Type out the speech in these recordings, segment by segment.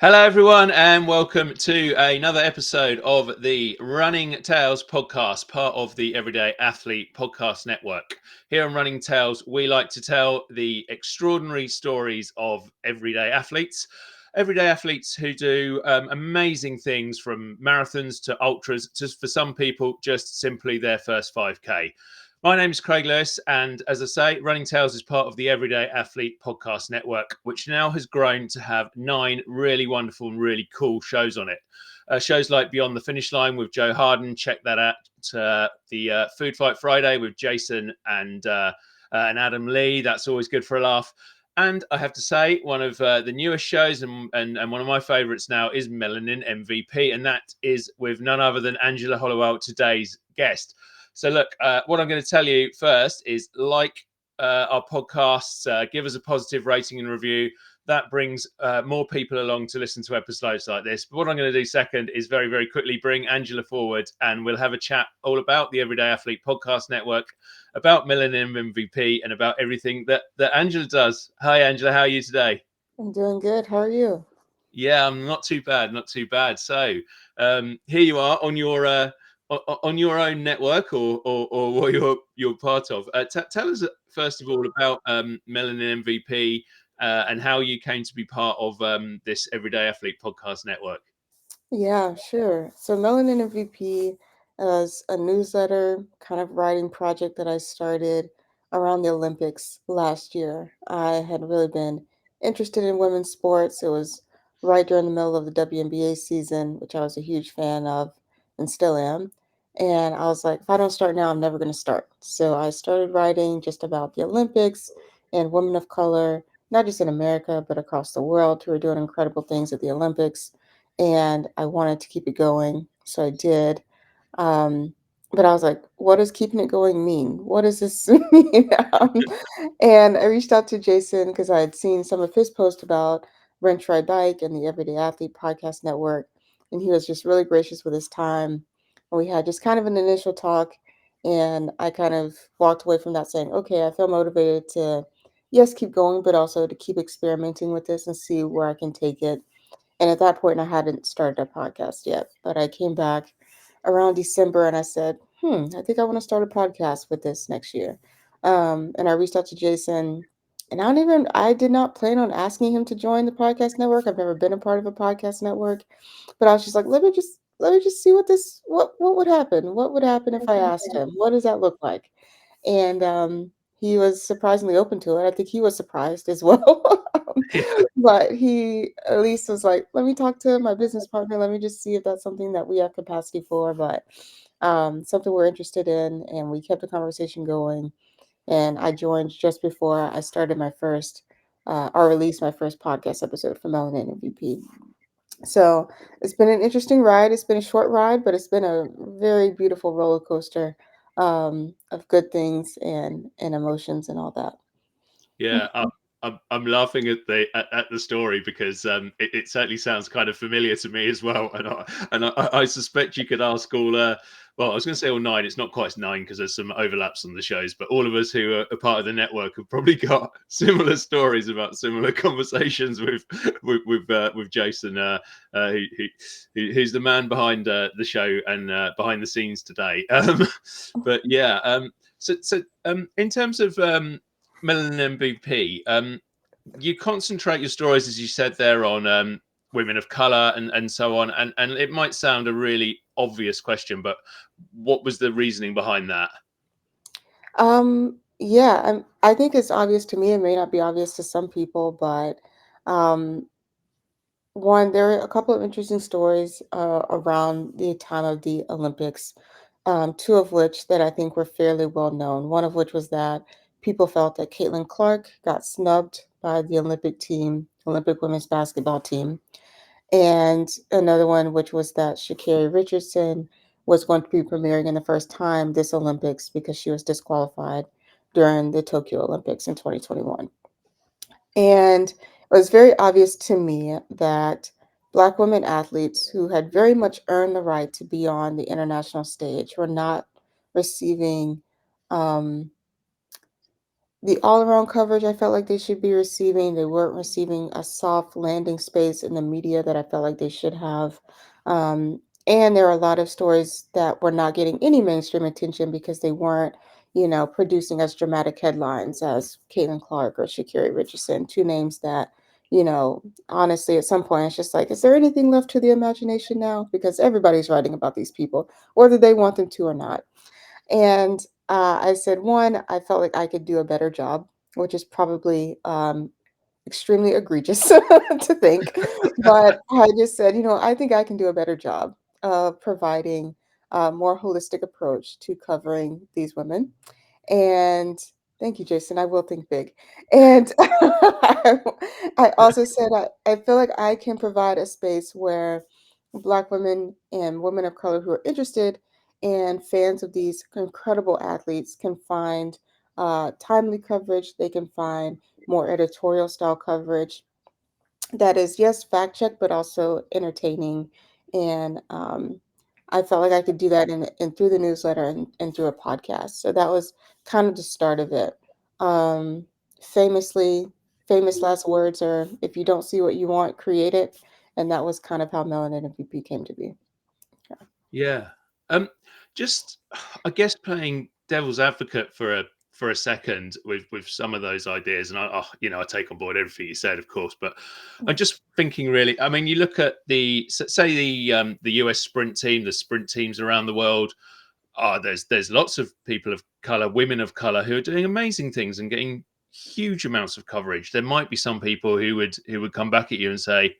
Hello, everyone, and welcome to another episode of the Running Tales podcast, part of the Everyday Athlete Podcast Network. Here on Running Tales, we like to tell the extraordinary stories of everyday athletes who do amazing things, from marathons to ultras, just for some people, just simply their first 5K. My name is Craig Lewis, and as I say, Running Tales is part of the Everyday Athlete Podcast Network, which now has grown to have 9 really wonderful and really cool shows on it. Shows like Beyond the Finish Line with Joe Harden, check that out. The Food Fight Friday with Jason and Adam Lee, that's always good for a laugh. And I have to say, one of the newest shows and one of my favorites now is Melanin MVP, and that is with none other than Angela Hollowell, today's guest. So look, what I'm going to tell you first is our podcasts, give us a positive rating and review. That brings more people along to listen to episodes like this. But what I'm going to do second is very, very quickly bring Angela forward, and we'll have a chat all about the Everyday Athlete Podcast Network, about Melanin MVP, and about everything that Angela does. Hi, Angela. How are you today? I'm doing good. How are you? Yeah, I'm not too bad. Not too bad. So here you are on your own network, or what you're part of. Tell us first of all about Melanin MVP and how you came to be part of this Everyday Athlete Podcast Network. Yeah, sure. So Melanin MVP is a newsletter kind of writing project that I started around the Olympics last year. I had really been interested in women's sports. It was right during the middle of the WNBA season, which I was a huge fan of and still am. And I was like, if I don't start now, I'm never going to start. So I started writing just about the Olympics and women of color, not just in America, but across the world, who are doing incredible things at the Olympics, and I wanted to keep it going, so I did. Um, but I was like, what does keeping it going mean? What does this mean? And I reached out to Jason because I had seen some of his posts about Run Try Bike and the Everyday Athlete Podcast Network, and he was just really gracious with his time. And we had just kind of an initial talk, and I kind of walked away from that saying, okay, I feel motivated to, yes, keep going, but also to keep experimenting with this and see where I can take it. And at that point, I hadn't started a podcast yet, but I came back around December and I said, I think I want to start a podcast with this next year. And I reached out to Jason, and I did not plan on asking him to join the podcast network. I've never been a part of a podcast network, but I was just like, let me just see what would happen. What would happen if I asked him? What does that look like? And he was surprisingly open to it. I think he was surprised as well. But he at least was like, let me talk to my business partner. Let me just see if that's something that we have capacity for, but something we're interested in. And we kept the conversation going. And I joined just before I started my first, or released my first podcast episode for Melanin MVP. So it's been an interesting ride. It's been a short ride, but it's been a very beautiful roller coaster of good things and emotions and all that. Yeah, I'm laughing at the story because it certainly sounds kind of familiar to me as well, and I suspect you could ask all. Well, I was going to say all 9. It's not quite 9 because there's some overlaps on the shows, but all of us who are a part of the network have probably got similar stories about similar conversations with Jason, who's the man behind the show and behind the scenes today. But yeah, in terms of Melanin MVP, you concentrate your stories, as you said there, on women of color and so on. And it might sound a really obvious question, but what was the reasoning behind that? Yeah, I think it's obvious to me. It may not be obvious to some people, but um, one, there are a couple of interesting stories around the time of the Olympics, two of which that I think were fairly well known. One of which was that people felt that Caitlin Clark got snubbed by the Olympic team, Olympic women's basketball team. And another one, which was that Sha'Carri Richardson was going to be premiering in the first time this Olympics because she was disqualified during the Tokyo Olympics in 2021. And it was very obvious to me that Black women athletes who had very much earned the right to be on the international stage were not receiving um, the all-around coverage I felt like they should be receiving. They weren't receiving a soft landing space in the media that I felt like they should have. And there are a lot of stories that were not getting any mainstream attention because they weren't, producing as dramatic headlines as Caitlin Clark or Sha'Carri Richardson, two names that, honestly, at some point, it's just like, is there anything left to the imagination now? Because everybody's writing about these people, whether they want them to or not. And I said, one, I felt like I could do a better job, which is probably extremely egregious to think. But I just said, I think I can do a better job of providing a more holistic approach to covering these women. And thank you, Jason. I will think big. And I also said I feel like I can provide a space where Black women and women of color who are interested and fans of these incredible athletes can find timely coverage. They can find more editorial style coverage that is, yes, fact check, but also entertaining. And I felt like I could do that in through the newsletter and through a podcast. So that was kind of the start of it. Um, famously, famous last words are, if you don't see what you want, create it. And that was kind of how Melanin MVP came to be. Yeah. Yeah. Um, just I guess playing devil's advocate for a second with some of those ideas, and I take on board everything you said, of course, but I'm just thinking really. I mean, you look at say the US sprint team, the sprint teams around the world. There's lots of people of color, women of color, who are doing amazing things and getting huge amounts of coverage. There might be some people who would come back at you and say,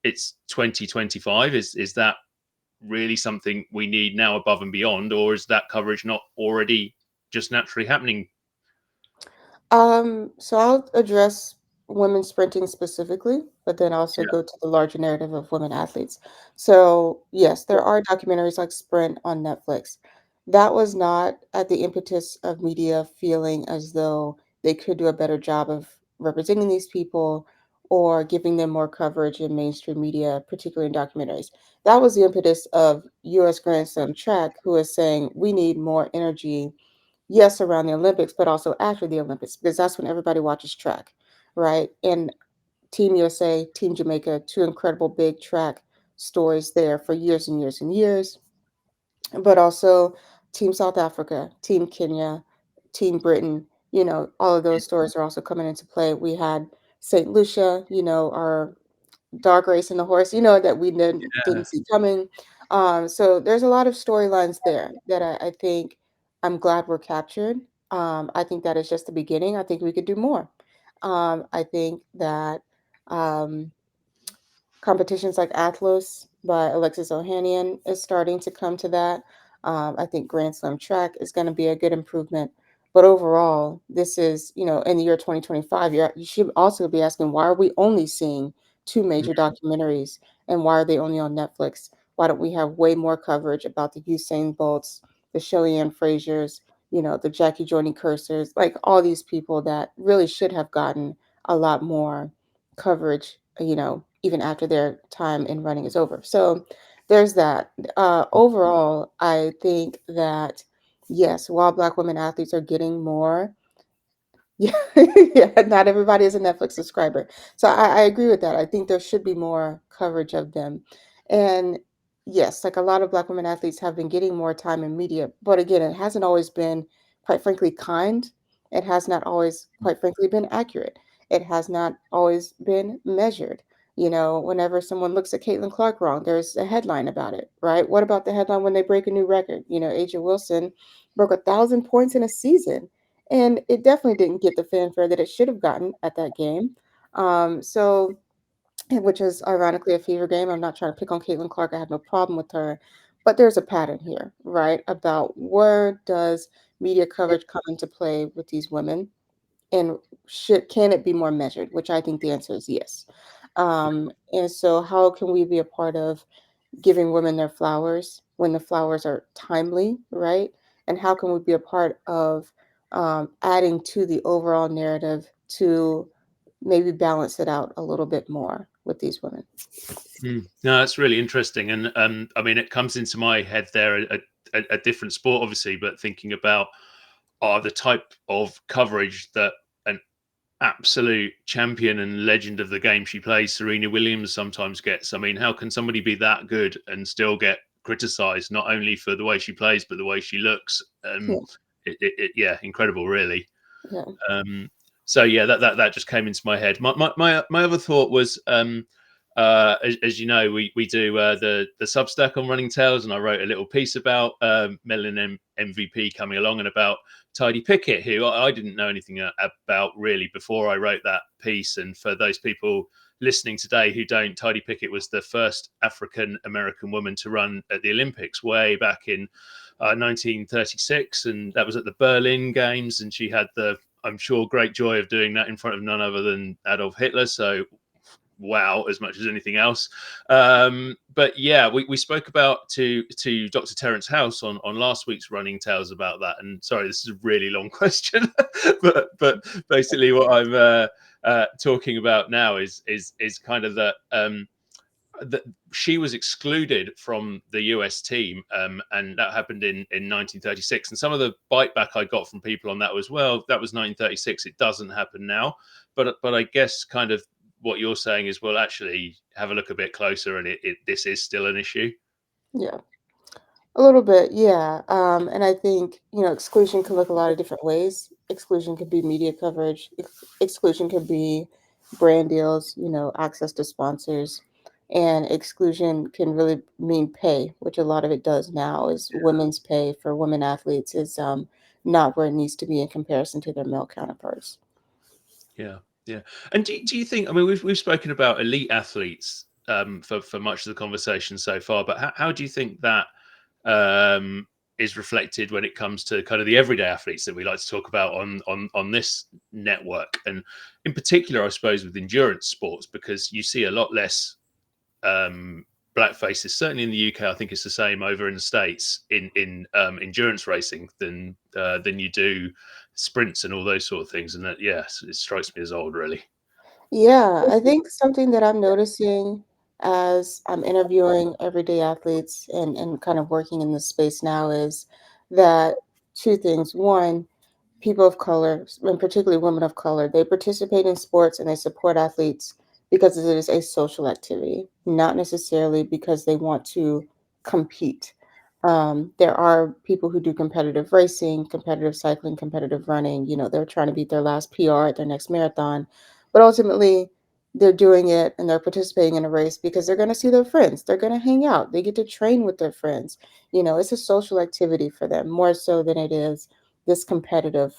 "It's 2025. Is that really something we need now above and beyond, or is that coverage not already just naturally happening?" So I'll address women sprinting specifically, but then also Yeah, go to the larger narrative of women athletes. So, yes, there are documentaries like Sprint on Netflix. That was not at the impetus of media feeling as though they could do a better job of representing these people or giving them more coverage in mainstream media, particularly in documentaries. That was the impetus of US Grand Slam track, who is saying we need more energy, yes, around the Olympics, but also after the Olympics, because that's when everybody watches track, right? And Team USA, Team Jamaica, two incredible big track stories there for years and years and years, but also Team South Africa, Team Kenya, Team Britain, all of those stories are also coming into play. We had St. Lucia, our dog racing the horse, that we yeah. didn't see coming. So there's a lot of storylines there that I think I'm glad were captured. I think that is just the beginning. I think we could do more. I think that um, competitions like Athlos by Alexis Ohanian is starting to come to that. I think Grand Slam track is going to be a good improvement. But overall, this is, in the year 2025, you should also be asking, why are we only seeing two major documentaries and why are they only on Netflix? Why don't we have way more coverage about the Usain Bolts, the Shelly-Ann Frazier's, the Jackie Joyner Cursors, like all these people that really should have gotten a lot more coverage, even after their time in running is over. So there's that. Overall, I think that yes, while Black women athletes are getting more, yeah, yeah, not everybody is a Netflix subscriber. So I agree with that. I think there should be more coverage of them. And yes, like a lot of Black women athletes have been getting more time in media, but again, it hasn't always been, quite frankly, kind. It has not always, quite frankly, been accurate. It has not always been measured. Whenever someone looks at Caitlin Clark wrong, there's a headline about it, right? What about the headline when they break a new record? Aja Wilson broke 1,000 points in a season, and it definitely didn't get the fanfare that it should have gotten at that game. So, which is ironically a fever game. I'm not trying to pick on Caitlin Clark. I have no problem with her, but there's a pattern here, right? About where does media coverage come into play with these women, and can it be more measured? Which I think the answer is yes. And so, how can we be a part of giving women their flowers when the flowers are timely, right? And how can we be a part of adding to the overall narrative to maybe balance it out a little bit more with these women? No, that's really interesting, and I mean, it comes into my head there a different sport, obviously, but thinking about the type of coverage that absolute champion and legend of the game she plays, Serena Williams, sometimes gets. I mean, how can somebody be that good and still get criticized, not only for the way she plays, but the way she looks? Yeah, Yeah, incredible, really. yeah, Um, so yeah, that just came into my head. My other thought was, as you know, we do the Substack on Running Tales, and I wrote a little piece about Melanin MVP coming along and about Tidy Pickett, who I didn't know anything about really before I wrote that piece. And for those people listening today who don't, Tidy Pickett was the first African American woman to run at the Olympics way back in 1936, and that was at the Berlin Games, and she had the, I'm sure, great joy of doing that in front of none other than Adolf Hitler. So wow, as much as anything else. But yeah, we spoke about to Dr. Terence House on last week's Running Tales about that. And sorry, this is a really long question, but basically what I'm talking about now is kind of that she was excluded from the US team, and that happened in 1936. And some of the bite back I got from people on that was, well, that was 1936. It doesn't happen now. But I guess kind of what you're saying is, well, actually have a look a bit closer, and this is still an issue. yeah. A little bit, yeah. And I think, exclusion can look a lot of different ways. Exclusion could be media coverage, exclusion could be brand deals, access to sponsors. And exclusion can really mean pay, which a lot of it does now, is women's pay for women athletes is not where it needs to be in comparison to their male counterparts. Yeah, yeah. And do you think? I mean, we've spoken about elite athletes for much of the conversation so far, but how do you think that um, is reflected when it comes to kind of the everyday athletes that we like to talk about on this network, and in particular, I suppose, with endurance sports, because you see a lot less um, black faces. Certainly in the UK, I think it's the same over in the States in endurance racing than you do sprints and all those sort of things. And that, yes, it strikes me as old, really. Yeah, I think something that I'm noticing as I'm interviewing everyday athletes and kind of working in this space now is that two things. One, people of color, and particularly women of color, they participate in sports and they support athletes because it is a social activity, not necessarily because they want to compete. There are people who do competitive racing, competitive cycling, competitive running. They're trying to beat their last PR at their next marathon, but ultimately, they're doing it and they're participating in a race because they're going to see their friends. They're going to hang out. They get to train with their friends. It's a social activity for them more so than it is this competitive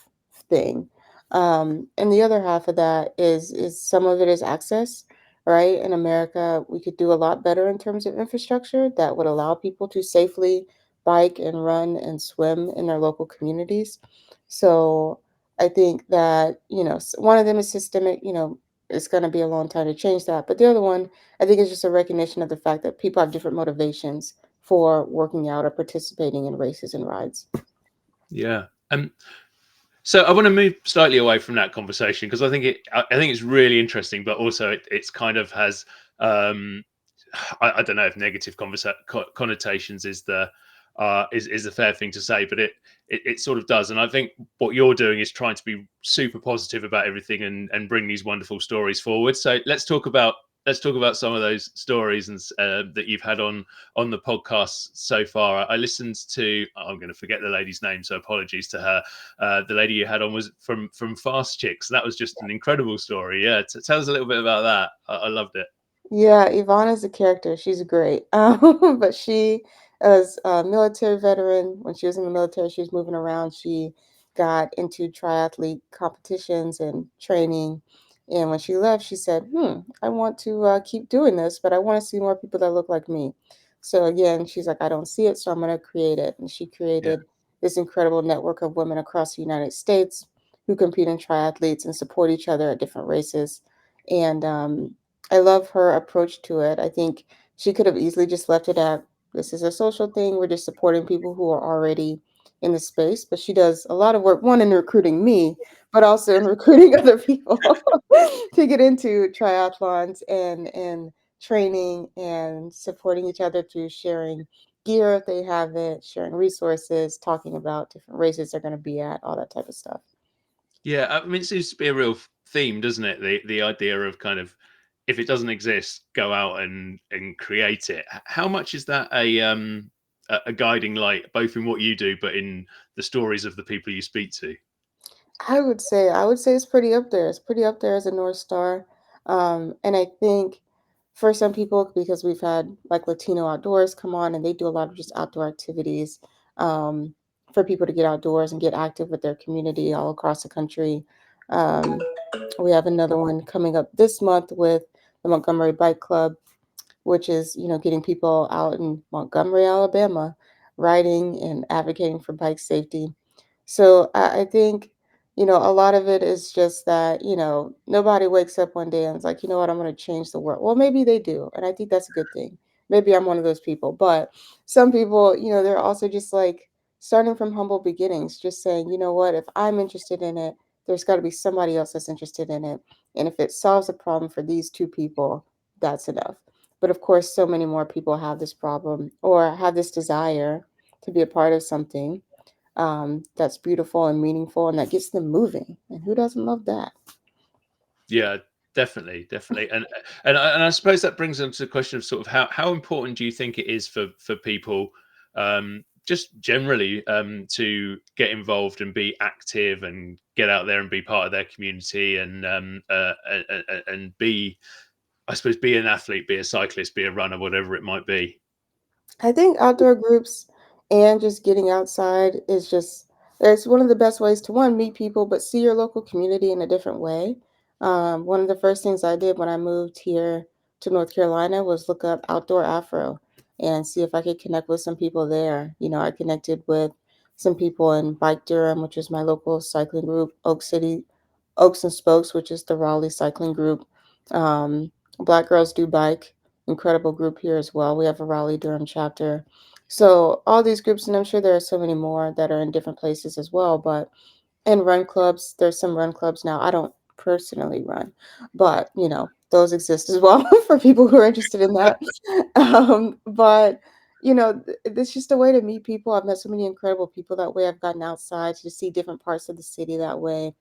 thing. And the other half of that is some of it is access, right? In America, we could do a lot better in terms of infrastructure that would allow people to safely bike and run and swim in their local communities. So I think that, one of them is systemic, it's going to be a long time to change that. But the other one, I think, is just a recognition of the fact that people have different motivations for working out or participating in races and rides. Yeah. So I want to move slightly away from that conversation because I think it's really interesting, but also it's kind of has um, I don't know if negative connotations is the is a fair thing to say, but it sort of does. And I think what you're doing is trying to be super positive about everything and bring these wonderful stories forward. So let's talk about some of those stories and that you've had on the podcast so far. I listened to, I'm going to forget the lady's name, so apologies to her. The lady you had on was from Fast Chicks. That was just an incredible story. Yeah, tell us a little bit about that. I loved it. Yeah, Ivana's a character. She's great. But she is a military veteran. When she was in the military, she was moving around. She got into triathlete competitions and training. And when she left, she said, I want to keep doing this, but I want to see more people that look like me. So again, she's like, I don't see it, so I'm going to create it. And she Yeah. created this incredible network of women across the United States who compete in triathletes and support each other at different races. And I love her approach to it. I think she could have easily just left it at this is a social thing. We're just supporting people who are already in the space. But she does a lot of work, one in recruiting me, but also in recruiting other people to get into triathlons and training and supporting each other through sharing gear if they have it, sharing resources, talking about different races they're going to be at, all that type of stuff. Yeah, I mean, it seems to be a real theme, doesn't it? The idea of kind of, if it doesn't exist, go out and create it. How much is that a guiding light, both in what you do, but in the stories of the people you speak to? I would say it's pretty up there. It's pretty up there as a North Star. And I think for some people, because we've had like Latino Outdoors come on and they do a lot of just outdoor activities um, for people to get outdoors and get active with their community all across the country. Um, we have another one coming up this month with the Montgomery Bike Club, which is, getting people out in Montgomery, Alabama, riding and advocating for bike safety. So I think, a lot of it is just that, nobody wakes up one day and is like, you know what, I'm going to change the world. Well, maybe they do. And I think that's a good thing. Maybe I'm one of those people. But some people, they're also just like starting from humble beginnings, just saying, you know what, if I'm interested in it, there's got to be somebody else that's interested in it. And if it solves a problem for these two people, that's enough. But of course, so many more people have this problem or have this desire to be a part of something that's beautiful and meaningful and that gets them moving. And who doesn't love that? Yeah, definitely, definitely, and I suppose that brings them to the question of sort of how important do you think it is for people, just generally, to get involved and be active and get out there and be part of their community and be, I suppose, be an athlete, be a cyclist, be a runner, whatever it might be. I think outdoor groups and just getting outside is just it's one of the best ways to one meet people, but see your local community in a different way. One of the first things I did when I moved here to North Carolina was look up outdoor Afro and see if I could connect with some people there. I connected with some people in Bike Durham, which is my local cycling group, Oaks and Spokes, which is the Raleigh cycling group. Black Girls Do Bike, incredible group here as well. We have a Raleigh Durham chapter. So all these groups, and I'm sure there are so many more that are in different places as well. But and run clubs, there's some run clubs now. I don't personally run, but those exist as well for people who are interested in that. But it's just a way to meet people. I've met so many incredible people that way. I've gotten outside to see different parts of the city that way.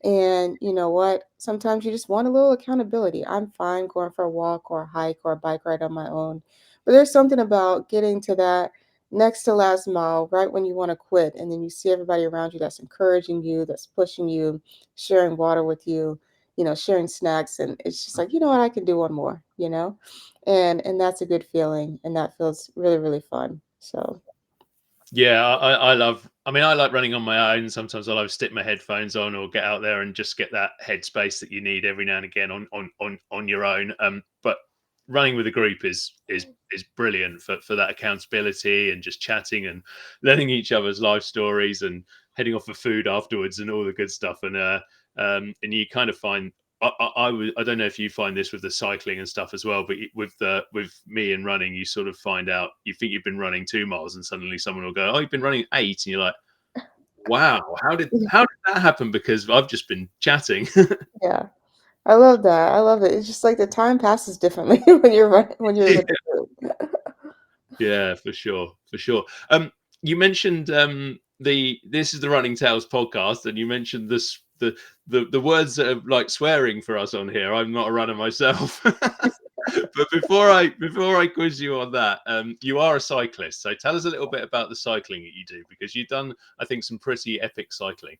And you know what? Sometimes you just want a little accountability. I'm fine going for a walk or a hike or a bike ride on my own. But there's something about getting to that next to last mile right when you want to quit. And then you see everybody around you that's encouraging you, that's pushing you, sharing water with you, sharing snacks. And it's just like, you know what? I can do one more. And that's a good feeling. And that feels really, really fun. So, Yeah, I love. I mean, I like running on my own. Sometimes I like to stick my headphones on or get out there and just get that headspace that you need every now and again on your own. But running with a group is brilliant for that accountability and just chatting and learning each other's life stories and heading off for food afterwards and all the good stuff. And you kind of find, I don't know if you find this with the cycling and stuff as well, but with me and running, you sort of find out, you think you've been running 2 miles and suddenly someone will go, "Oh, you've been running 8," and you're like, "Wow, how did that happen?" Because I've just been chatting. yeah, I love that. I love it. It's just like the time passes differently when you're with the group. Yeah, for sure, for sure. You mentioned the this is the Running Tales podcast, and you mentioned this the words that are like swearing for us on here. I'm not a runner myself, but before I quiz you on that, you are a cyclist. So tell us a little bit about the cycling that you do, because you've done, I think, some pretty epic cycling.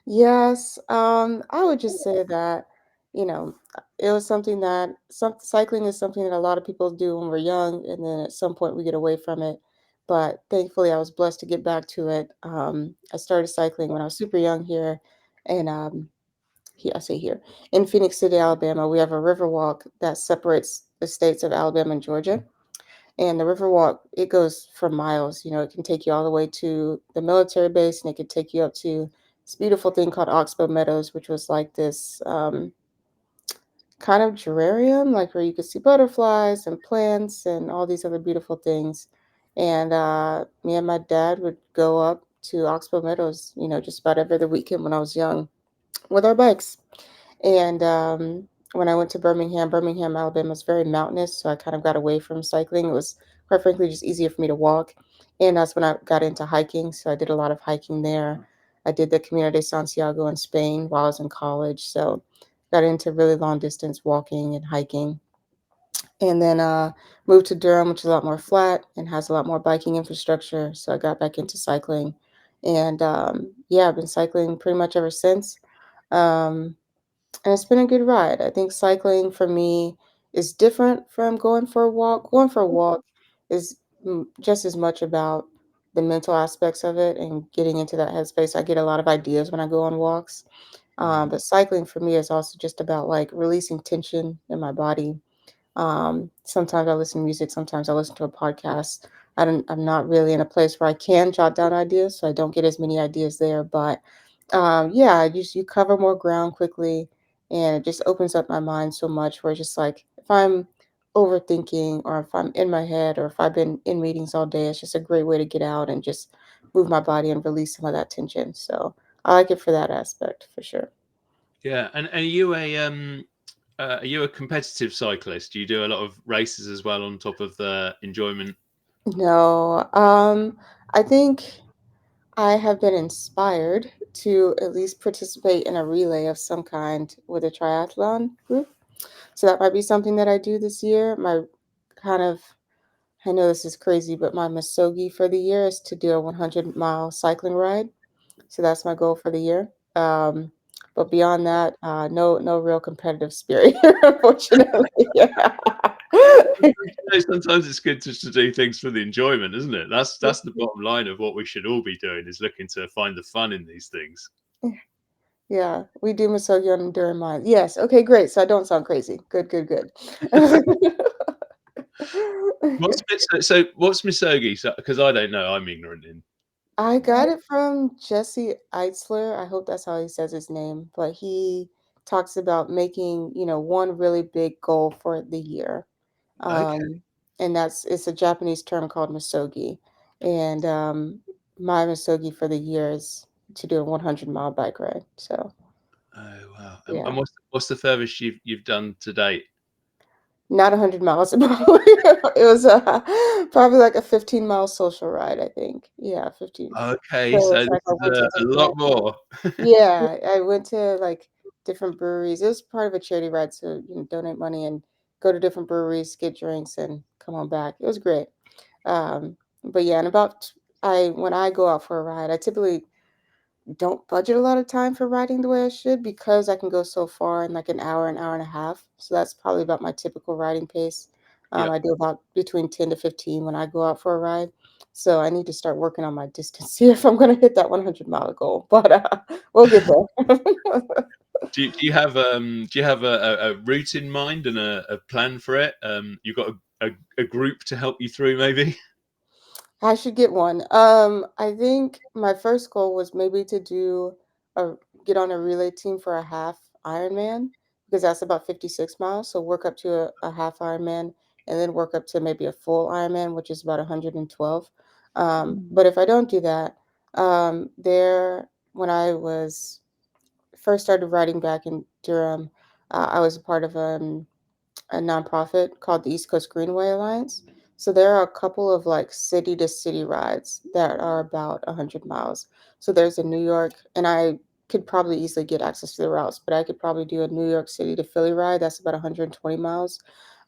Yes, I would just say that, you know, it was something that cycling is something that a lot of people do when we're young, and then at some point we get away from it. But thankfully, I was blessed to get back to it. I started cycling when I was super young here, and here I say here in Phoenix City, Alabama. We have a river walk that separates the states of Alabama and Georgia. And the Riverwalk, it goes for miles. It can take you all the way to the military base, and it could take you up to this beautiful thing called Oxbow Meadows, which was like this kind of gerarium, like where you could see butterflies and plants and all these other beautiful things. And me and my dad would go up to Oxbow Meadows, just about every other weekend when I was young with our bikes. And when I went to Birmingham, Alabama is very mountainous, so I kind of got away from cycling. It was quite frankly just easier for me to walk. And that's when I got into hiking, so I did a lot of hiking there. I did the Camino de Santiago in Spain while I was in college. So got into really long distance walking and hiking. And then moved to Durham, which is a lot more flat and has a lot more biking infrastructure. So I got back into cycling. And yeah, I've been cycling pretty much ever since. Um, and it's been a good ride. I think cycling for me is different from going for a walk. Going for a walk is just as much about the mental aspects of it and getting into that headspace. I get a lot of ideas when I go on walks. Mm. But cycling for me is also just about like releasing tension in my body. Sometimes I listen to music, sometimes I listen to a podcast. I'm not really in a place where I can jot down ideas, so I don't get as many ideas there. But yeah, you cover more ground quickly, and it just opens up my mind so much. Where it's just like if I'm overthinking, or if I'm in my head, or if I've been in meetings all day, it's just a great way to get out and just move my body and release some of that tension. So I like it for that aspect for sure. Yeah, and are you a competitive cyclist? Do you do a lot of races as well on top of the enjoyment? No, I think I have been inspired to at least participate in a relay of some kind with a triathlon group. So that might be something that I do this year. My kind of, I know this is crazy, but my Masogi for the year is to do a 100-mile cycling ride. So that's my goal for the year. But beyond that, no real competitive spirit here, unfortunately. Yeah. Sometimes it's good just to do things for the enjoyment, isn't it? That's the bottom line of what we should all be doing, is looking to find the fun in these things. Yeah, we do Masogi on during mine. Yes. Okay, great. So I don't sound crazy. Good, good, good. What's misogi? Because I don't know, I'm ignorant in. I got it from Jesse Eitzler. I hope that's how he says his name, but he talks about making, one really big goal for the year. Okay. Um, and it's a Japanese term called Masogi. And my Masogi for the year is to do a 100-mile bike ride. So, Oh wow. And yeah. what's the furthest you've done to date? Not 100 miles, probably. It was, probably like a 15-mile social ride, I think. Yeah, 15. Okay, So so it's this like I is went to a lot different more. yeah, I went to, like, different breweries. It was part of a charity ride, so, donate money and go to different breweries, get drinks, and come on back. It was great. But yeah, and when I go out for a ride, I typically don't budget a lot of time for riding the way I should because I can go so far in like an hour and a half. So that's probably about my typical riding pace. Yeah. I do about between 10 to 15 when I go out for a ride. So I need to start working on my distance here if I'm going to hit that 100-mile goal. But we'll get there. Do you have a route in mind and a plan for it? You've got a group to help you through, maybe? I should get one. I think my first goal was maybe to a get on a relay team for a half Ironman because that's about 56 miles. So work up to a half Ironman and then work up to maybe a full Ironman, which is about 112. But if I don't do that, when I was first started riding back in Durham, I was a part of a nonprofit called the East Coast Greenway Alliance. So there are a couple of like city to city rides that are about 100 miles. So there's a New York, and I could probably easily get access to the routes, but I could probably do a New York City to Philly ride. That's about 120 miles.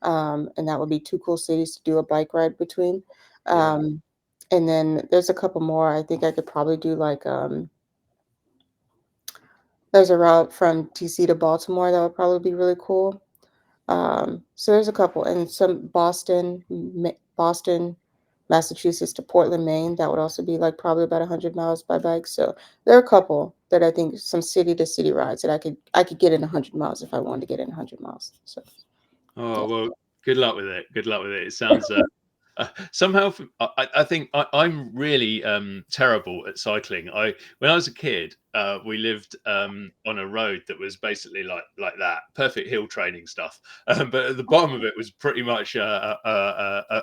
And that would be two cool cities to do a bike ride between. Yeah. Um, and then there's a couple more. I think I could probably do like there's a route from DC to Baltimore that would probably be really cool. So there's a couple, and some Boston, Massachusetts to Portland, Maine. That would also be like probably about 100 miles by bike. So there are a couple that I think some city to city rides that I could get in 100 miles if I wanted to get in 100 miles. So Oh yeah. well, good luck with it. Good luck with it. It sounds somehow. I think I'm really terrible at cycling. When I was a kid, we lived on a road that was basically like that, perfect hill training stuff. But at the bottom of it was pretty much a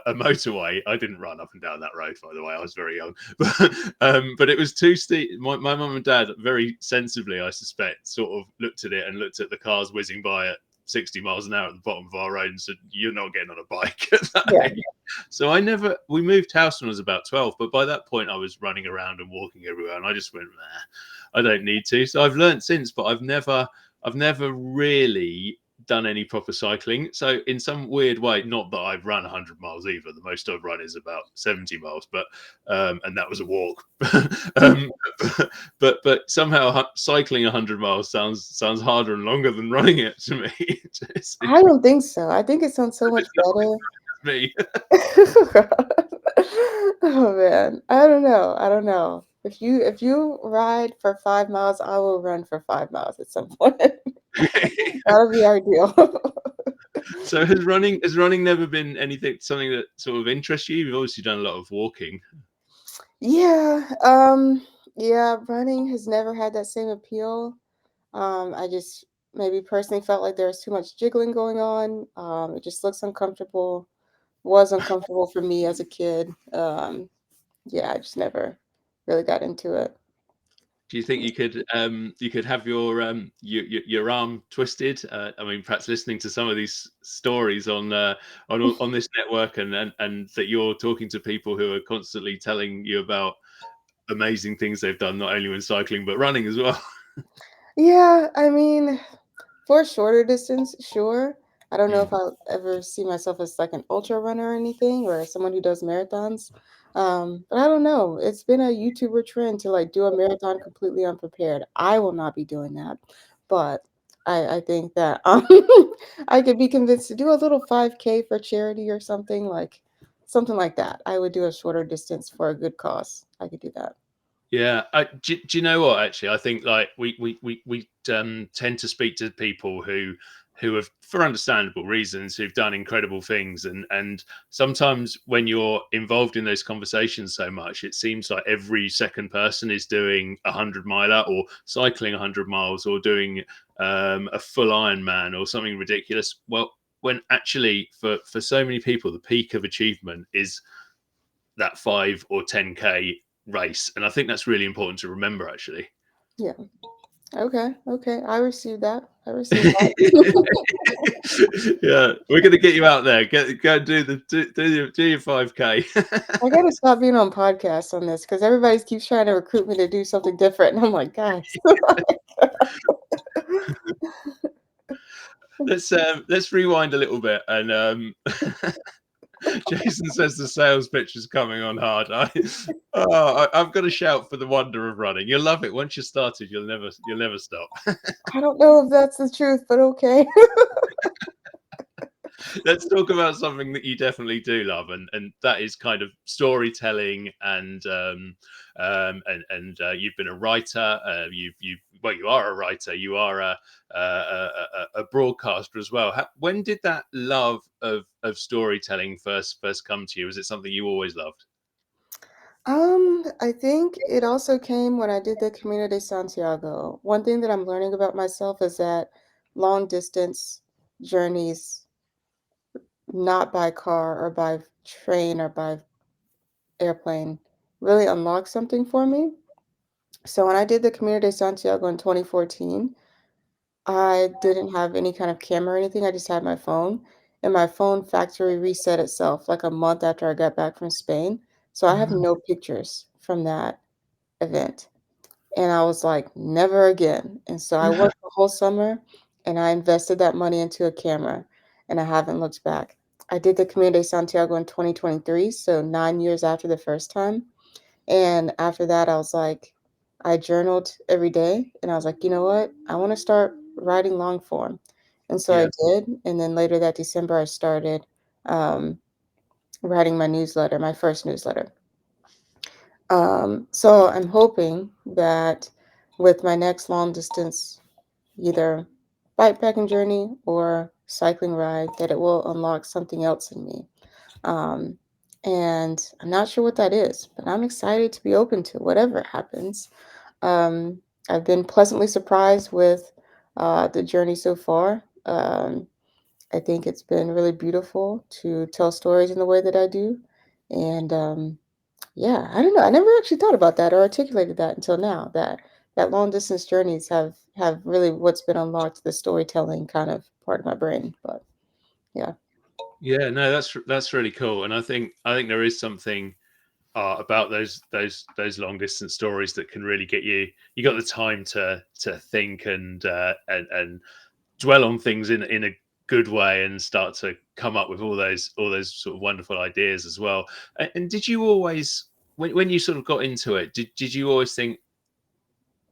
motorway. I didn't run up and down that road, by the way. I was very young, but it was too steep. My mum and dad, very sensibly, I suspect, sort of looked at it and looked at the cars whizzing by at 60 miles an hour at the bottom of our road and said, "You're not getting on a bike at that Yeah. age." So we moved house when I was about 12, but by that point I was running around and walking everywhere, and I just went, nah, I don't need to. So I've learned since, but I've never really done any proper cycling. So in some weird way, not that I've run 100 miles either. The most I've run is about 70 miles, but and that was a walk. um, but somehow cycling 100 miles sounds harder and longer than running it to me. I don't think so. I think it sounds so much It's better. me. Oh man, I don't know. I don't know. If you ride for 5 miles, I will run for 5 miles at some point. That'll be ideal. So has running never been something that sort of interests you? You've obviously done a lot of walking. Yeah, yeah, running has never had that same appeal. I just maybe personally felt like there was too much jiggling going on. It just looks uncomfortable, was uncomfortable for me as a kid. Yeah, I just never really got into it. Do you think you could have your arm twisted? I mean, perhaps listening to some of these stories on this network, and that you're talking to people who are constantly telling you about amazing things they've done, not only when cycling but running as well. Yeah, I mean, for a shorter distance, sure. I don't know Mm. if I'll ever see myself as like an ultra runner or anything, or someone who does marathons. But I don't know. It's been a YouTuber trend to like do a marathon completely unprepared. I will not be doing that, but I think that I could be convinced to do a little 5K for charity or something like that. I would do a shorter distance for a good cause. I could do that. Yeah, do you know what? Actually, I think like we tend to speak to people who have, for understandable reasons, who've done incredible things, and sometimes when you're involved in those conversations so much, it seems like every second person is doing 100 miler or cycling 100 miles or doing a full Ironman or something ridiculous. Well, when actually for so many people, the peak of achievement is that 5 or 10K race. And I think that's really important to remember, actually. Yeah. Okay. Okay. I received that. I received Yeah, that. we're gonna get you out there. Go and do your 5K. I gotta stop being on podcasts on this because everybody keeps trying to recruit me to do something different, and I'm like, guys. Let's rewind a little bit and Jason says the sales pitch is coming on hard. I've got to shout for the wonder of running. You'll love it once you're started. You'll never stop. I don't know if that's the truth, but okay. Let's talk about something that you definitely do love, and that is kind of storytelling, and you've been a writer. You are a writer. You are a broadcaster as well. When did that love of storytelling first come to you? Was it something you always loved? I think it also came when I did the Camino de Santiago. One thing that I'm learning about myself is that long distance journeys, not by car or by train or by airplane, really unlock something for me. So when I did the Camino de Santiago in 2014, I didn't have any kind of camera or anything, I just had my phone, and my phone factory reset itself, like, a month after I got back from Spain, so I have Ah, no pictures from that event, and I was like, "Never again," and so I worked the whole summer, and I invested that money into a camera, and I haven't looked back. I did the Camino de Santiago in 2023, so 9 years after the first time, and after that, I was like, I journaled every day, and I was like, you know what? I want to start writing long form. And so I yeah, did. And then later that December, I started um, writing my newsletter, my first newsletter. So I'm hoping that with my next long distance, either bikepacking journey or cycling ride, that it will unlock something else in me. Um, and I'm not sure what that is, but I'm excited to be open to whatever happens. Um, I've been pleasantly surprised with the journey so far. I think it's been really beautiful to tell stories in the way that I do. And yeah, I don't know. I never actually thought about that or articulated that until now. That long distance journeys have really what's been unlocked the storytelling kind of part of my brain. But yeah. Yeah, no, that's really cool, and I think there is something about those long distance stories that can really get you. You got the time to think and dwell on things in a good way and start to come up with all those sort of wonderful ideas as well. And did you always, when you sort of got into it, did you always think,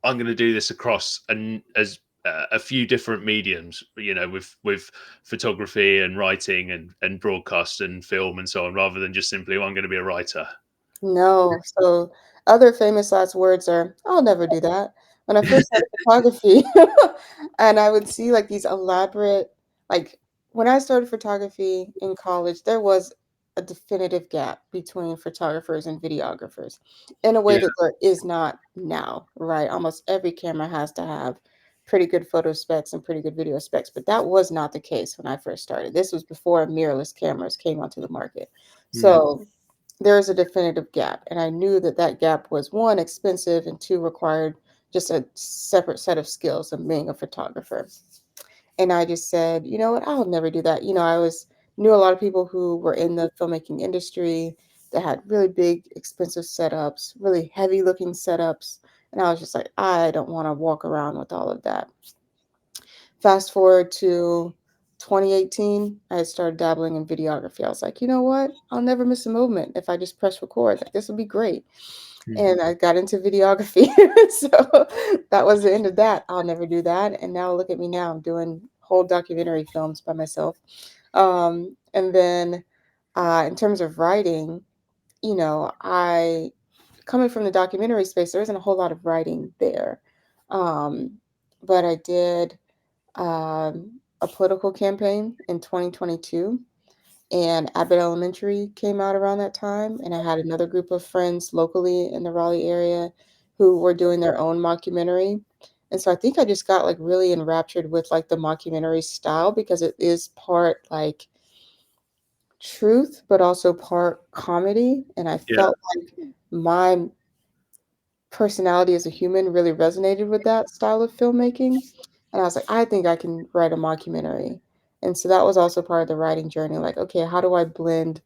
I'm going to do this across and as a few different mediums, with photography and writing and broadcast and film and so on, rather than just simply, oh, I'm going to be a writer? No. So other famous last words are, "I'll never do that." When I first started photography, and I would see like these elaborate, like when I started photography in college, there was a definitive gap between photographers and videographers in a way Yeah. that there is not now, right? Almost every camera has to have pretty good photo specs and pretty good video specs, but that was not the case when I first started. This was before mirrorless cameras came onto the market. Mm, So there is a definitive gap. And I knew that that gap was one, expensive, and two, required just a separate set of skills of being a photographer. And I just said, you know what, I'll never do that. I was knew a lot of people who were in the filmmaking industry that had really big, expensive setups, really heavy looking setups. And I was just like, I don't want to walk around with all of that. Fast forward to 2018, I had started dabbling in videography. I was like, you know what? I'll never miss a moment if I just press record. Like, this will be great. mm. And I got into videography. So that was the end of that. I'll never do that. And now look at me now. I'm doing whole documentary films by myself. And then in terms of writing, I coming from the documentary space, there isn't a whole lot of writing there. Um, but I did a political campaign in 2022, and Abbott Elementary came out around that time, and I had another group of friends locally in the Raleigh area who were doing their own mockumentary. And so I think I just got like really enraptured with like the mockumentary style because it is part like truth, but also part comedy. And I Yeah. felt like my personality as a human really resonated with that style of filmmaking. And I was like, I think I can write a mockumentary. And so that was also part of the writing journey. Like, okay, how do I blend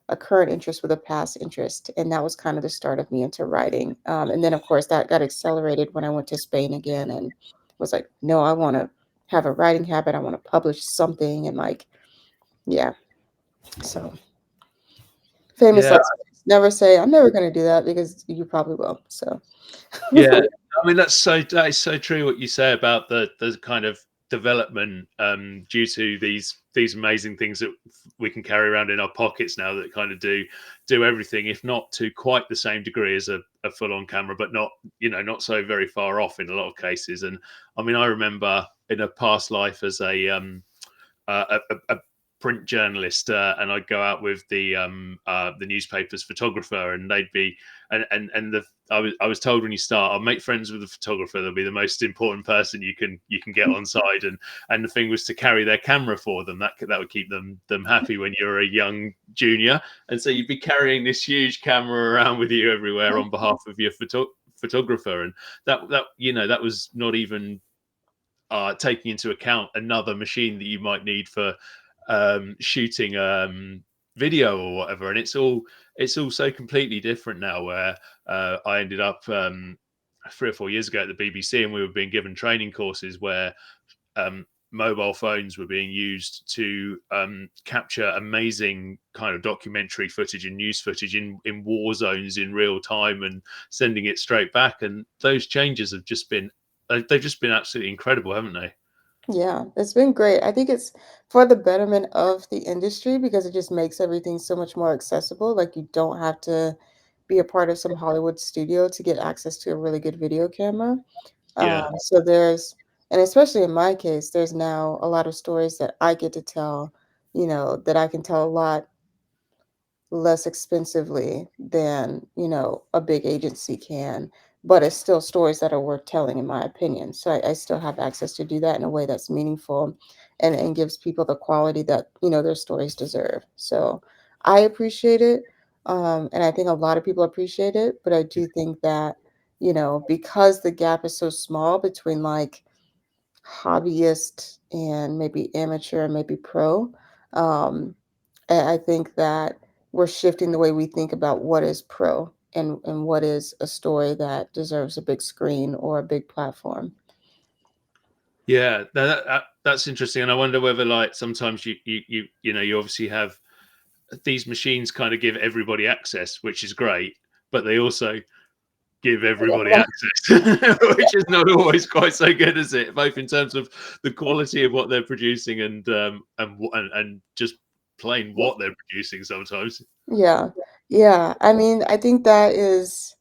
a current interest with a past interest? And that was kind of the start of me into writing. And then, of course, that got accelerated when I went to Spain again and was like, no, I want to have a writing habit. I want to publish something. And like, yeah. So famous Yeah. last words. Never say, I'm never going to do that because you probably will. So, Yeah, I mean that is so true what you say about the kind of development due to these amazing things that we can carry around in our pockets now that kind of do everything, if not to quite the same degree as a full on camera, but not not so very far off in a lot of cases. And I mean, I remember in a past life as a print journalist, and I'd go out with the newspaper's photographer, and they'd be and the I was told when you start, I'll make friends with the photographer. They'll be the most important person you can get on side, and the thing was to carry their camera for them. That would keep them happy when you're a young junior, and so you'd be carrying this huge camera around with you everywhere on behalf of your photographer, and that was not even taking into account another machine that you might need for shooting video or whatever. And it's all so completely different now. Where I ended up 3 or 4 years ago at the BBC, and we were being given training courses where mobile phones were being used to capture amazing kind of documentary footage and news footage in war zones in real time and sending it straight back. And those changes have just been they've just been absolutely incredible, haven't they? yeah, it's been great. I think it's for the betterment of the industry because it just makes everything so much more accessible. Like you don't have to be a part of some Hollywood studio to get access to a really good video camera. Yeah. So and especially in my case, there's now a lot of stories that I get to tell, that I can tell a lot less expensively than, a big agency can, but it's still stories that are worth telling, in my opinion. So I still have access to do that in a way that's meaningful and gives people the quality that, their stories deserve. So I appreciate it. And I think a lot of people appreciate it, but I do think that, because the gap is so small between like hobbyist and maybe amateur and maybe pro, um, And I think that we're shifting the way we think about what is pro and what is a story that deserves a big screen or a big platform. Yeah, that's interesting, and I wonder whether like sometimes you obviously have these machines kind of give everybody access, which is great, but they also give everybody access, which is not always quite so good, is it? Both in terms of the quality of what they're producing and just plain what they're producing sometimes. Yeah. Yeah. I mean, I think that is,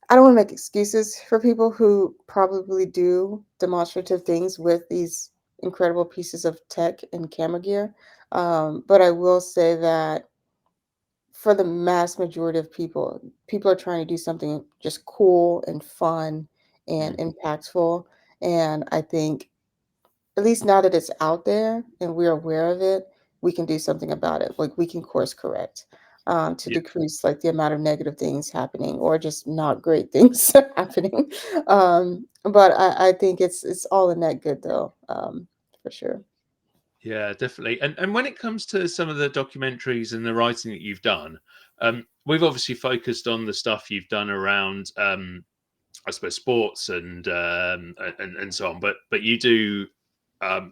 I don't want to make excuses for people who probably do demonstrative things with these incredible pieces of tech and camera gear. But I will say that for the mass majority of people, people are trying to do something just cool and fun and Mm, impactful. And I think at least now that it's out there and we're aware of it, we can do something about it. Like we can course correct to yeah, decrease like the amount of negative things happening or just not great things happening. But I think it's all in that good though, for sure. yeah, definitely. And when it comes to some of the documentaries and the writing that you've done, we've obviously focused on the stuff you've done around I suppose sports and so on. But you do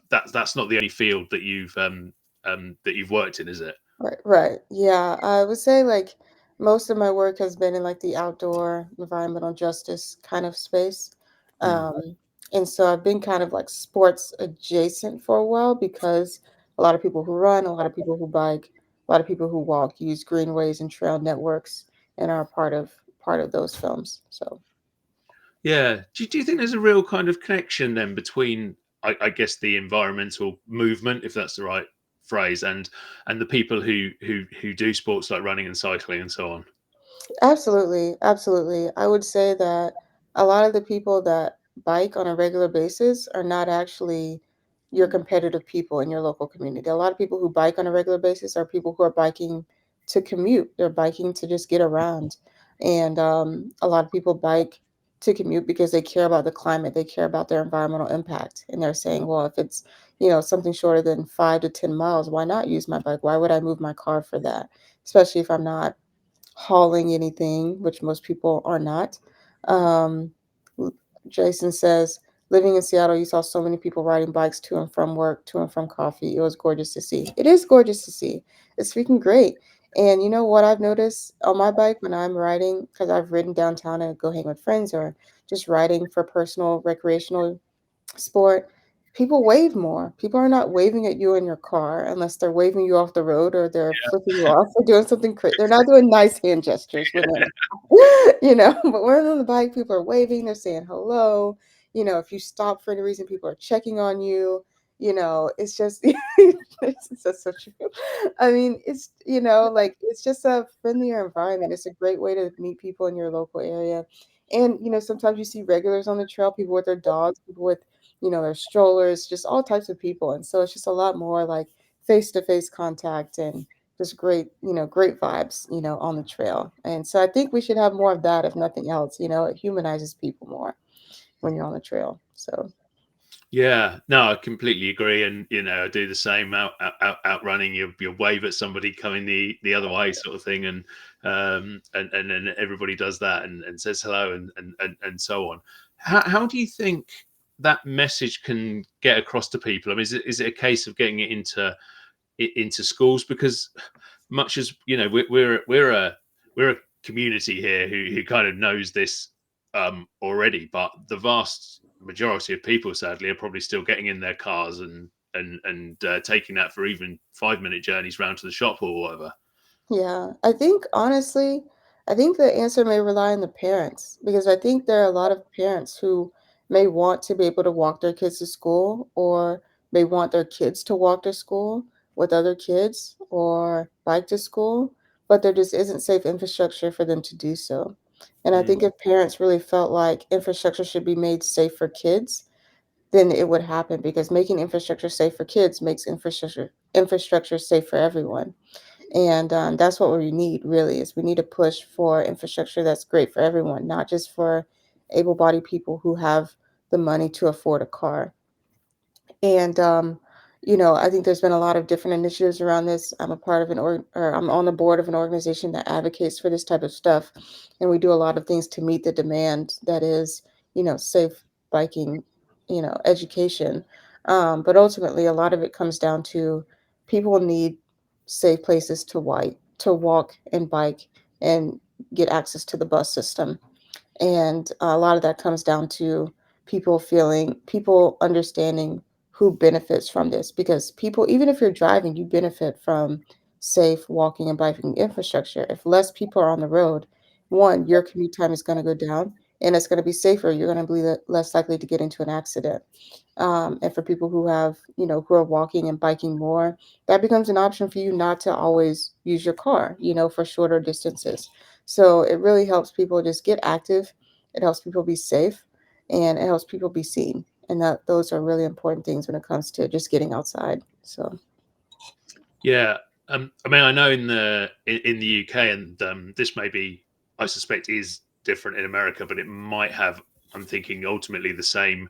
that's not the only field that you've worked in, is it? Right, right. Yeah, I would say like most of my work has been in like the outdoor environmental justice kind of space. Mm, Um, and so I've been kind of like sports adjacent for a while because a lot of people who run, a lot of people who bike, a lot of people who walk use greenways and trail networks and are part of those films. So yeah. Do you think there's a real kind of connection then between I guess the environmental movement, if that's the right phrase, and the people who do sports like running and cycling and so on? absolutely, absolutely. I would say that a lot of the people that bike on a regular basis are not actually your competitive people in your local community. A lot of people who bike on a regular basis are people who are biking to commute. They're biking to just get around. And a lot of people bike to commute because they care about the climate, they care about their environmental impact. And they're saying, well, if it's, something shorter than 5 to 10 miles, why not use my bike? Why would I move my car for that? Especially if I'm not hauling anything, which most people are not. Um, Jason says, living in Seattle, you saw so many people riding bikes to and from work, to and from coffee. It was gorgeous to see. It is gorgeous to see. It's freaking great. And you know what I've noticed on my bike when I'm riding, because I've ridden downtown to go hang with friends or just riding for personal recreational sport, people wave more. People are not waving at you in your car unless they're waving you off the road or they're flipping you off or doing something crazy. They're not doing nice hand gestures when they're, but when they're on the bike, people are waving, they're saying hello. If you stop for any reason, people are checking on you. It's just, it's just so true. I mean, like it's just a friendlier environment. It's a great way to meet people in your local area. And, sometimes you see regulars on the trail, people with their dogs, people with their strollers, just all types of people. And so it's just a lot more like face to face contact and just great, great vibes, on the trail. And so I think we should have more of that, if nothing else. It humanizes people more when you're on the trail. So, Yeah, no, I completely agree, and I do the same. Out running, you wave at somebody coming the other way, sort of thing, and then everybody does that and says hello and so on. How do you think that message can get across to people? I mean, is it a case of getting it into schools? Because much as we're a community here who kind of knows this already, but the vast majority of people, sadly, are probably still getting in their cars and taking that for even 5 minute journeys round to the shop or whatever. yeah, I think honestly, I think the answer may rely on the parents because I think there are a lot of parents who may want to be able to walk their kids to school or may want their kids to walk to school with other kids or bike to school, but there just isn't safe infrastructure for them to do so. And I Mm. think if parents really felt like infrastructure should be made safe for kids, then it would happen because making infrastructure safe for kids makes infrastructure safe for everyone. And that's what we need really is we need to push for infrastructure that's great for everyone, not just for able-bodied people who have the money to afford a car. And I think there's been a lot of different initiatives around this. I'm a part of or I'm on the board of an organization that advocates for this type of stuff, and we do a lot of things to meet the demand that is, safe biking, education. But ultimately, a lot of it comes down to people need safe places to walk and bike and get access to the bus system. And a lot of that comes down to people understanding who benefits from this, because people, even if you're driving, you benefit from safe walking and biking infrastructure. If less people are on the road, one, your commute time is going to go down and it's going to be safer. You're going to be less likely to get into an accident. And for people who are walking and biking more, that becomes an option for you not to always use your car, for shorter distances. So it really helps people just get active. It helps people be safe, and it helps people be seen. And those are really important things when it comes to just getting outside. So Yeah, I mean, I know in the UK, and this may be, I suspect, is different in America, but it might have. I'm thinking ultimately the same.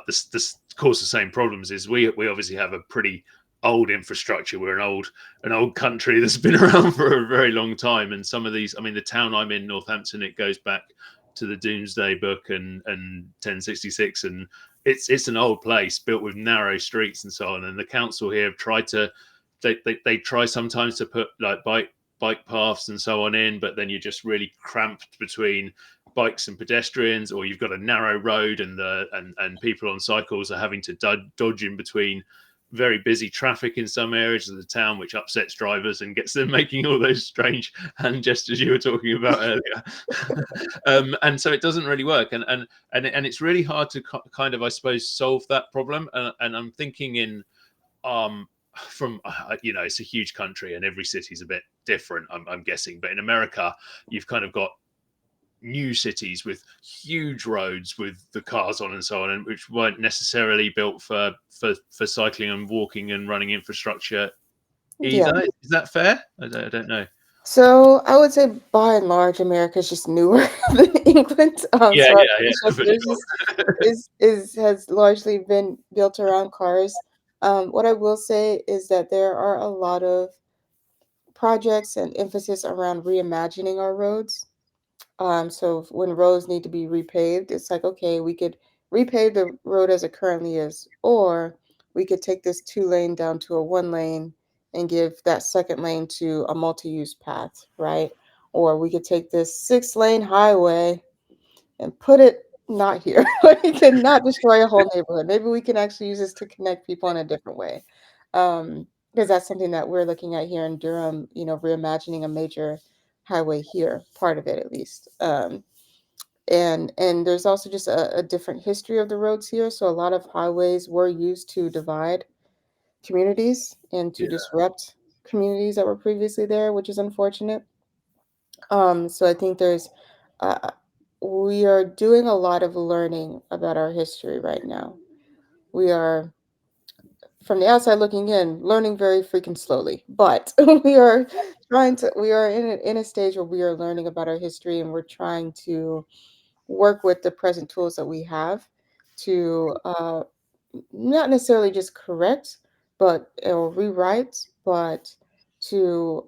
This cause the same problems. Is we obviously have a pretty old infrastructure. We're an old country that's been around for a very long time, and some of these. I mean, the town I'm in, Northampton, it goes back to the Doomsday Book and 1066, and it's an old place built with narrow streets and so on. And the council here have tried to they try sometimes to put like bike paths and so on in, but then you're just really cramped between bikes and pedestrians, or you've got a narrow road and people on cycles are having to dodge in between very busy traffic in some areas of the town, which upsets drivers and gets them making all those strange hand gestures you were talking about earlier. And so it doesn't really work, and it's really hard to kind of, I suppose, solve that problem. And I'm thinking in um from it's a huge country and every city's a bit different, I'm guessing, but in America you've kind of got new cities with huge roads with the cars on and so on, and which weren't necessarily built for cycling and walking and running infrastructure yeah. either. Is that fair? I don't know. So I would say by and large, America is just newer than England. Yeah, So our yeah, yeah, for infrastructure has largely been built around cars. What I will say is that there are a lot of projects and emphasis around reimagining our roads. So when roads need to be repaved, it's like, okay, we could repave the road as it currently is, or we could take this 2 lane down to a 1 lane and give that second lane to a multi-use path, right? Or we could take this 6 lane highway and put it not here. We can not destroy a whole neighborhood. Maybe we can actually use this to connect people in a different way. Because that's something that we're looking at here in Durham, reimagining a major highway here, part of it at least. And there's also just a different history of the roads here. So a lot of highways were used to divide communities and to Yeah, disrupt communities that were previously there, which is unfortunate. So I think uh, we are doing a lot of learning about our history right now. We are, from the outside looking in, learning very freaking slowly, but we are in a stage where we are learning about our history, and we're trying to work with the present tools that we have to not necessarily just correct, but or rewrite, but to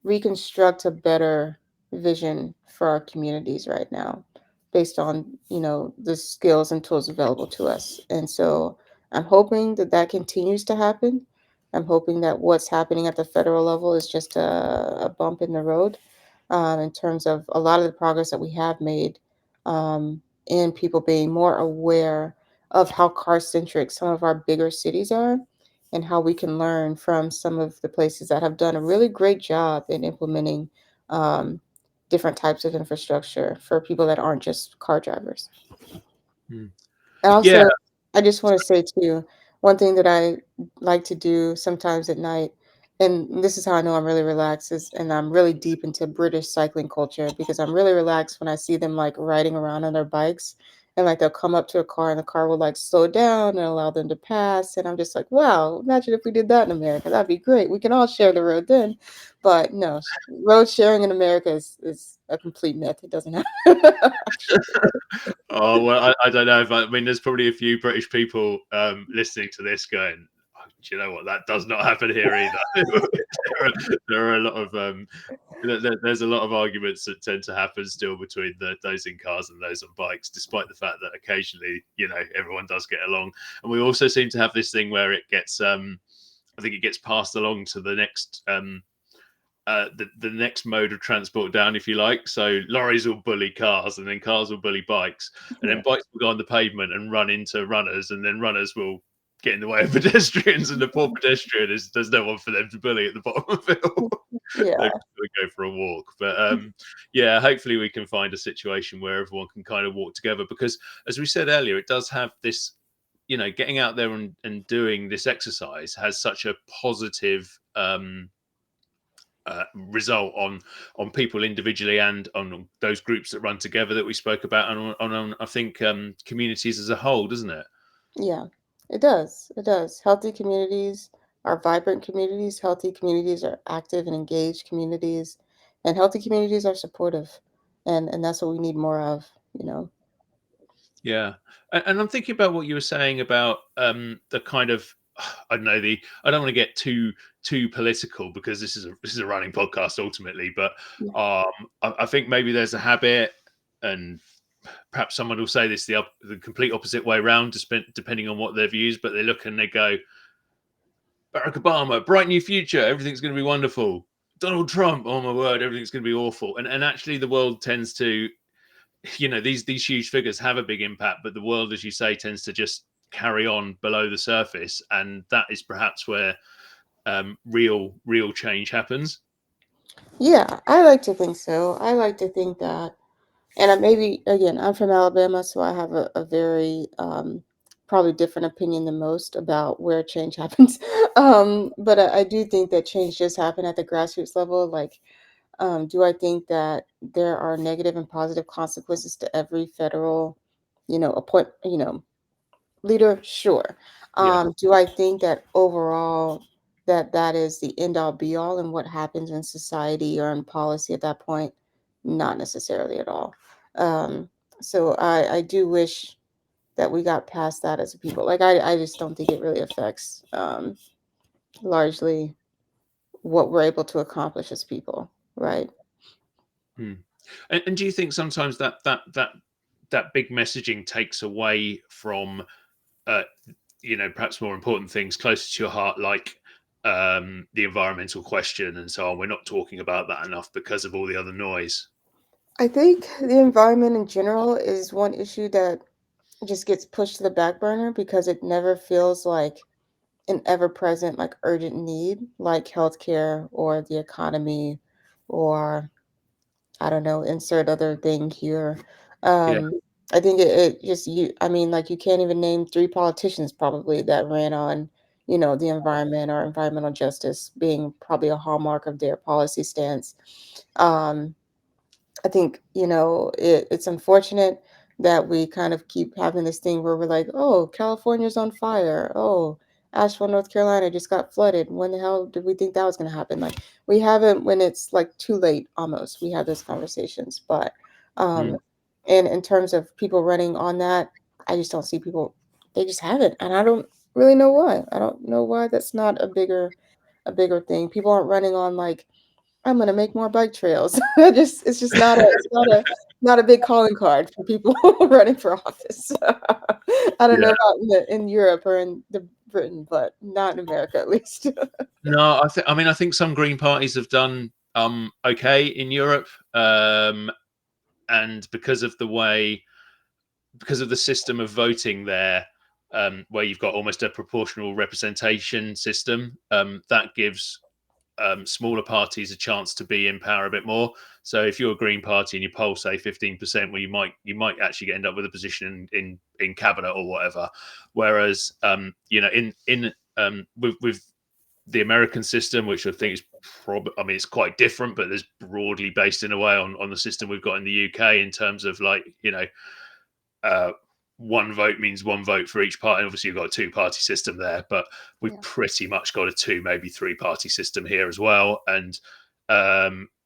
reconstruct a better vision for our communities right now based on the skills and tools available to us. And so I'm hoping that that continues to happen. I'm hoping that what's happening at the federal level is just a bump in the road, in terms of a lot of the progress that we have made, in people being more aware of how car centric some of our bigger cities are, and how we can learn from some of the places that have done a really great job in implementing um, different types of infrastructure for people that aren't just car drivers. mm. And Yeah, also, I just want to say too, one thing that I like to do sometimes at night, and this is how I know I'm really relaxed, and I'm really deep into British cycling culture, because I'm really relaxed when I see them like riding around on their bikes and like they'll come up to a car and the car will like slow down and allow them to pass. And I'm just like, wow, imagine if we did that in America. That'd be great. We can all share the road then. But no, road sharing in America is a complete myth. It doesn't happen. Oh well, I don't know. I mean, there's probably a few British people listening to this going, oh, "Do you know what? That does not happen here either." there are a lot of there's a lot of arguments that tend to happen still between those in cars and those on bikes, despite the fact that occasionally, everyone does get along. And we also seem to have this thing where it gets, I think it gets passed along to the next. The next mode of transport down, if you like. So lorries will bully cars, and then cars will bully bikes, and then Yeah. bikes will go on the pavement and run into runners, and then runners will get in the way of pedestrians, and the poor pedestrian there's no one for them to bully at the bottom of it all. Yeah. They've got to go for a walk. But yeah, hopefully we can find a situation where everyone can kind of walk together, because as we said earlier, it does have this, getting out there and doing this exercise has such a positive result on people individually and on those groups that run together that we spoke about, and on I think communities as a whole, doesn't it? Yeah, it does. It does. Healthy communities are vibrant communities. Healthy communities are active and engaged communities, and healthy communities are supportive. And that's what we need more of, you know. Yeah, and I'm thinking about what you were saying about the kind of, I don't know, I don't want to get too political, because this is a running podcast ultimately, but Yeah. I think maybe there's a habit, and perhaps someone will say this the complete opposite way around, depending on what their views, but they look and they go, Barack Obama, bright new future, everything's going to be wonderful. Donald Trump, oh my word, everything's going to be awful. And actually, the world tends to, these huge figures have a big impact, but the world, as you say, tends to just carry on below the surface, and that is perhaps where real change happens. Yeah, I like to think so. I like to think that, and maybe again, I'm from Alabama, so I have a very probably different opinion than most about where change happens. But I do think that change does happen at the grassroots level. Like, do I think that there are negative and positive consequences to every federal, leader? Sure. Yeah. Do I think that overall that is the end all be all in what happens in society or in policy at that point? Not necessarily at all. Um, so I do wish that we got past that as a people. Like I just don't think it really affects largely what we're able to accomplish as people, right? Hmm. And do you think sometimes that big messaging takes away from uh, perhaps more important things closer to your heart, like the environmental question and so on? We're not talking about that enough because of all the other noise. I think the environment in general is one issue that just gets pushed to the back burner because it never feels like an ever-present, like urgent need, like healthcare or the economy, or I don't know, insert other thing here. Yeah. Um, I think it just I mean, like you can't even name three politicians probably that ran on, the environment or environmental justice being probably a hallmark of their policy stance. Um, I think, it's unfortunate that we kind of keep having this thing where we're like, oh, California's on fire. Oh, Asheville, North Carolina just got flooded. When the hell did we think that was going to happen? Like, we haven't, when it's like too late almost, we have those conversations. But Hmm. um, and in terms of people running on that, I just don't see people, they just haven't. And I don't really know why. I don't know why that's not a bigger thing. People aren't running on like, I'm gonna make more bike trails. It's just not a big calling card for people running for office. I don't know Yeah. about in Europe or in the Britain, but not in America at least. No, I think some Green parties have done okay in Europe, and because of the system of voting there, where you've got almost a proportional representation system, that gives smaller parties a chance to be in power a bit more. So if you're a Green Party and you poll say 15%, well, you might actually end up with a position in cabinet or whatever. Whereas with the American system, which I think is it's quite different, but it's broadly based in a way on the system we've got in the UK in terms of like one vote means one vote for each party. Obviously, you've got a two-party system there, but we've pretty much got a two, maybe three-party system here as well. And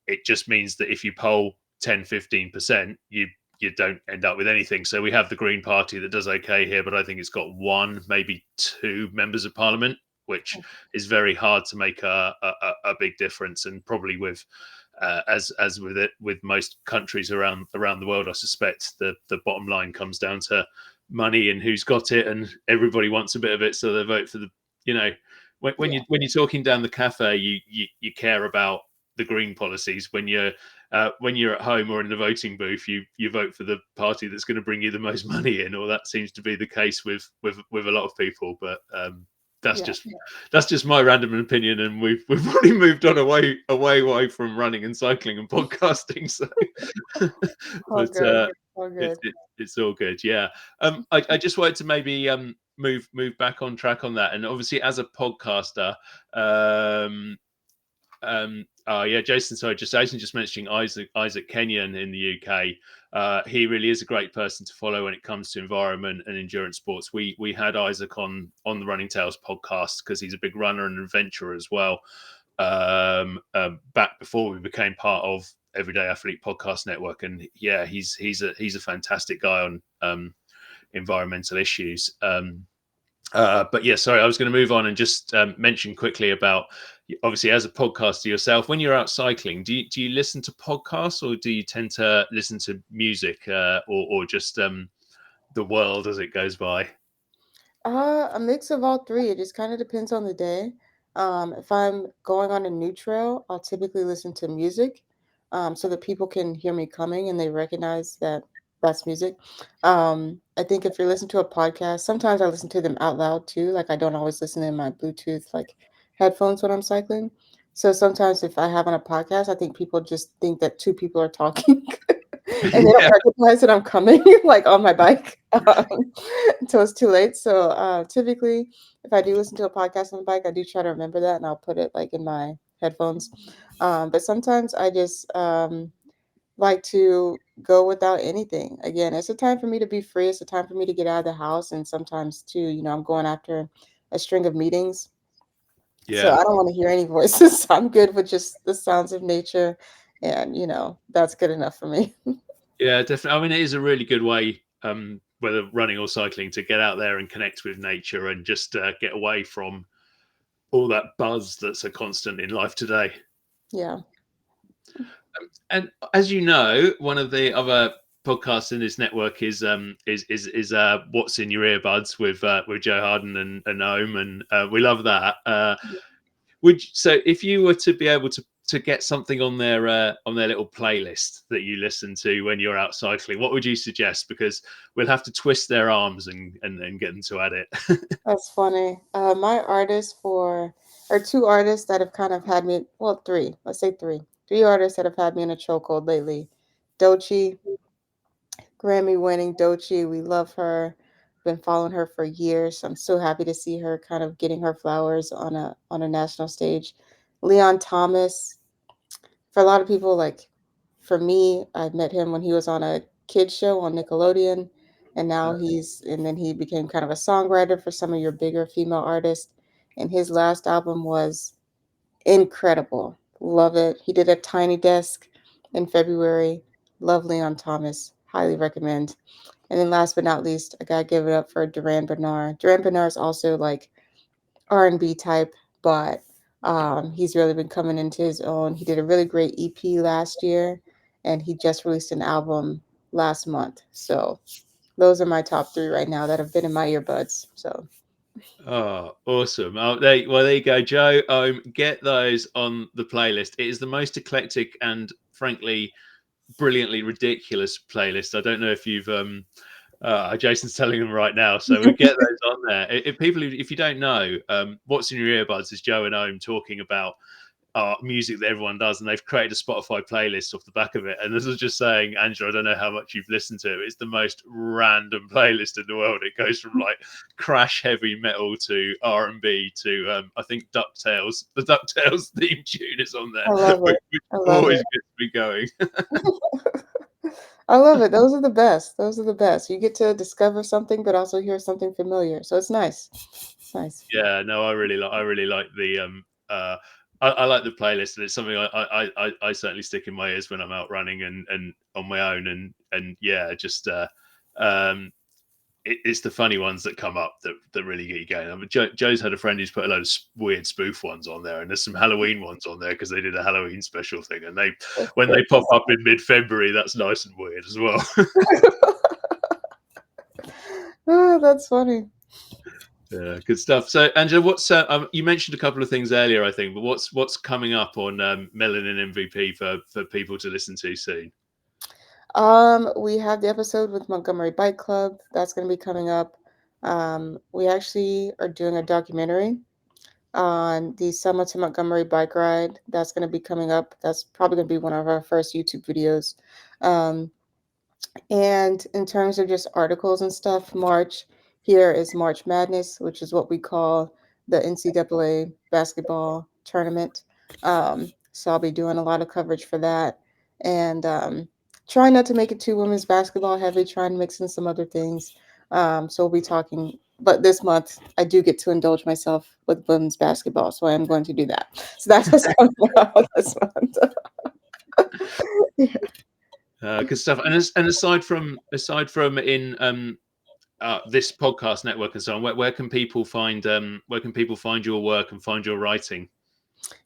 it just means that if you poll 10, 15%, you don't end up with anything. So we have the Green Party that does okay here, but I think it's got one, maybe two members of parliament, which is very hard to make a big difference. And probably with as with it with most countries around the world, I suspect the bottom line comes down to money and who's got it, and everybody wants a bit of it, so they vote for the, you know, when you're talking down the cafe, you care about the green policies. When you're at home or in the voting booth, you vote for the party that's going to bring you the most money in, or that seems to be the case with a lot of people. But that's just my random opinion, and we've already moved on away from running and cycling and podcasting. So, All good. All good. It's all good. Yeah. I just wanted to maybe move back on track on that, and obviously as a podcaster, Jason just mentioning Isaac Kenyon in the UK. He really is a great person to follow when it comes to environment and endurance sports. We had Isaac on the Running Tales podcast because he's a big runner and adventurer as well. Back before we became part of Everyday Athlete Podcast Network, and yeah, he's a fantastic guy on environmental issues. But yeah, sorry, I was going to move on and just mention quickly about, obviously as a podcaster yourself, when you're out cycling, do you listen to podcasts, or do you tend to listen to music, or just the world as it goes by? A mix of all three. It just kind of depends on the day. If I'm going on a new trail, I'll typically listen to music, so that people can hear me coming and they recognize that that's music. I think if you're listening to a podcast, sometimes I listen to them out loud too. Like I don't always listen in my Bluetooth like headphones when I'm cycling. So sometimes if I have on a podcast, I think people just think that two people are talking and they don't Yeah. recognize that I'm coming like on my bike until it's too late. So typically, if I do listen to a podcast on the bike, I do try to remember that and I'll put it like in my headphones. But sometimes I just like to go without anything. Again, it's a time for me to be free. It's a time for me to get out of the house. And sometimes too, I'm going after a string of meetings. So Yeah. I don't want to hear any voices. I'm good with just the sounds of nature. And, that's good enough for me. Yeah, definitely. I mean, it is a really good way, whether running or cycling, to get out there and connect with nature and just get away from all that buzz that's a constant in life today. Yeah. And as you know, one of the other podcasts in this network is What's in Your Earbuds with Joe Harden and Ohm, and we love that. So if you were to be able to get something on their little playlist that you listen to when you're out cycling, what would you suggest? Because we'll have to twist their arms and get them to add it. That's funny. My artists or two artists that have kind of had me, well, three, let's say three. Three artists that have had me in a chokehold lately. Doechii, Grammy winning Doechii. We love her. Been following her for years. I'm so happy to see her kind of getting her flowers on a national stage. Leon Thomas, for a lot of people, like for me, I met him when he was on a kids show on Nickelodeon, and now and then he became kind of a songwriter for some of your bigger female artists. And his last album was incredible. Love it. He did a Tiny Desk in February. Love Leon Thomas. Highly recommend. And then last but not least, I gotta give it up for Duran Bernard. Duran Bernard is also like R&B type, but he's really been coming into his own. He did a really great EP last year, and he just released an album last month. So those are my top three right now that have been in my earbuds. So Oh, awesome. There you go, Joe. Get those on the playlist. It is the most eclectic and frankly brilliantly ridiculous playlist. I don't know if you've Jason's telling them right now, so we get those on there. If you don't know, What's in Your Earbuds is Joe and Ohm talking about music that everyone does, and they've created a Spotify playlist off the back of it. And this is just saying, Angela, I don't know how much you've listened to it. It's the most random playlist in the world. It goes from like crash heavy metal to R&B to I think DuckTales. The DuckTales theme tune is on there, I love it. which I love always it. gets me going. I love it. Those are the best. Those are the best. You get to discover something, but also hear something familiar. So it's nice. It's nice. Yeah, no, I really like the I like the playlist, and it's something I certainly stick in my ears when I'm out running and on my own, and yeah, just um it's the funny ones that come up that really get you going. I mean, Joe's had a friend who's put a load of weird spoof ones on there, and there's some Halloween ones on there because they did a Halloween special thing, and they when they pop up in mid-February, that's nice and weird as well. Oh, that's funny. Yeah, good stuff. So, Angela, what's you mentioned a couple of things earlier, I think, but what's coming up on Melanin MVP for people to listen to soon? We have the episode with Montgomery Bike Club. That's going to be coming up. We actually are doing a documentary on the Selma to Montgomery bike ride. That's going to be coming up. That's probably going to be one of our first YouTube videos. Um, And in terms of just articles and stuff, March here is March Madness, which is what we call the NCAA basketball tournament. So I'll be doing a lot of coverage for that, and trying not to make it too women's basketball heavy, trying to mix in some other things. So we'll be talking, but this month I do get to indulge myself with women's basketball, so I am going to do that. So that's what's coming out this month. Yeah. Good stuff. And aside from in this podcast network and so on, where can people find your work and find your writing?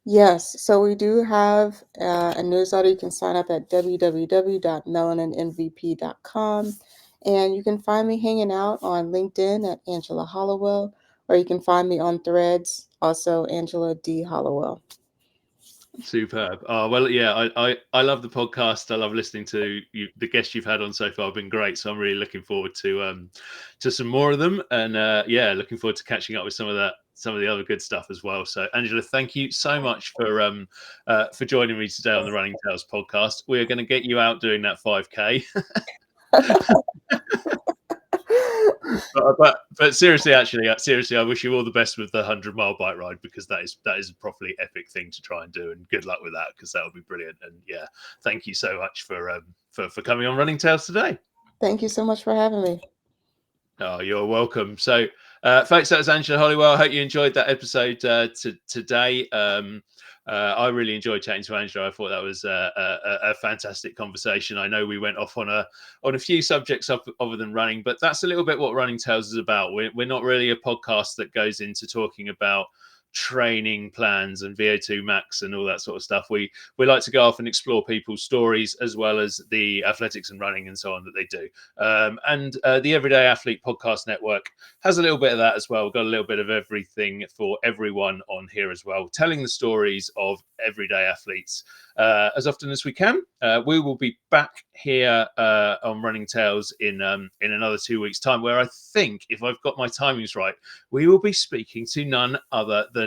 Yes, so we do have a newsletter. You can sign up at www.melaninmvp.com. And you can find me hanging out on LinkedIn at Angela Hollowell, or you can find me on Threads, also Angela D. Hollowell. Superb. Oh well, yeah. I love the podcast. I love listening to you. The guests you've had on so far have been great. So I'm really looking forward to some more of them. And yeah, looking forward to catching up with some of the other good stuff as well. So Angela, thank you so much for joining me today on the Running Tales podcast. We are going to get you out doing that 5K. But seriously, I wish you all the best with the 100-mile bike ride, because that is a properly epic thing to try and do, and good luck with that, because that would be brilliant. And yeah, thank you so much for coming on Running Tales today. Thank you so much for having me. Oh, you're welcome. So, folks, that was Angela Hollowell. I hope you enjoyed that episode today. I really enjoyed chatting to Angela. I thought that was a fantastic conversation. I know we went off on a few subjects other than running, but that's a little bit what Running Tales is about. We're not really a podcast that goes into talking about training plans and VO2 max and all that sort of stuff. We like to go off and explore people's stories, as well as the athletics and running and so on that they do. And the Everyday Athlete Podcast Network has a little bit of that as well. We've got a little bit of everything for everyone on here as well, telling the stories of everyday athletes as often as we can. We will be back here on Running Tales in another 2 weeks' time, where I think, if I've got my timings right, we will be speaking to none other than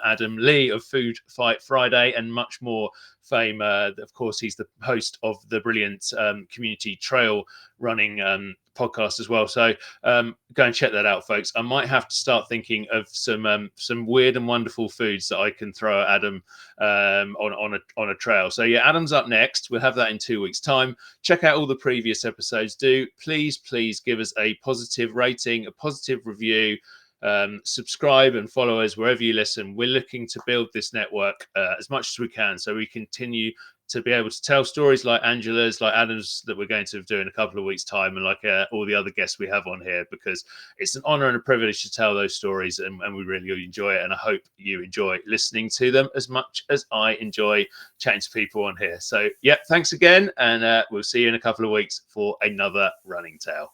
Adam Lee of Food Fight Friday and much more fame. Of course, he's the host of the brilliant community trail running podcast as well. So go and check that out, folks. I might have to start thinking of some weird and wonderful foods that I can throw at Adam on a trail. So yeah, Adam's up next. We'll have that in 2 weeks' time. Check out all the previous episodes. Do please give us a positive rating, a positive review. Subscribe and follow us wherever you listen. We're looking to build this network as much as we can, so we continue to be able to tell stories like Angela's, like Adam's, that we're going to do in a couple of weeks' time, and like all the other guests we have on here, because it's an honor and a privilege to tell those stories, and we really enjoy it. And I hope you enjoy listening to them as much as I enjoy chatting to people on here. So yeah, thanks again, and we'll see you in a couple of weeks for another Running Tale.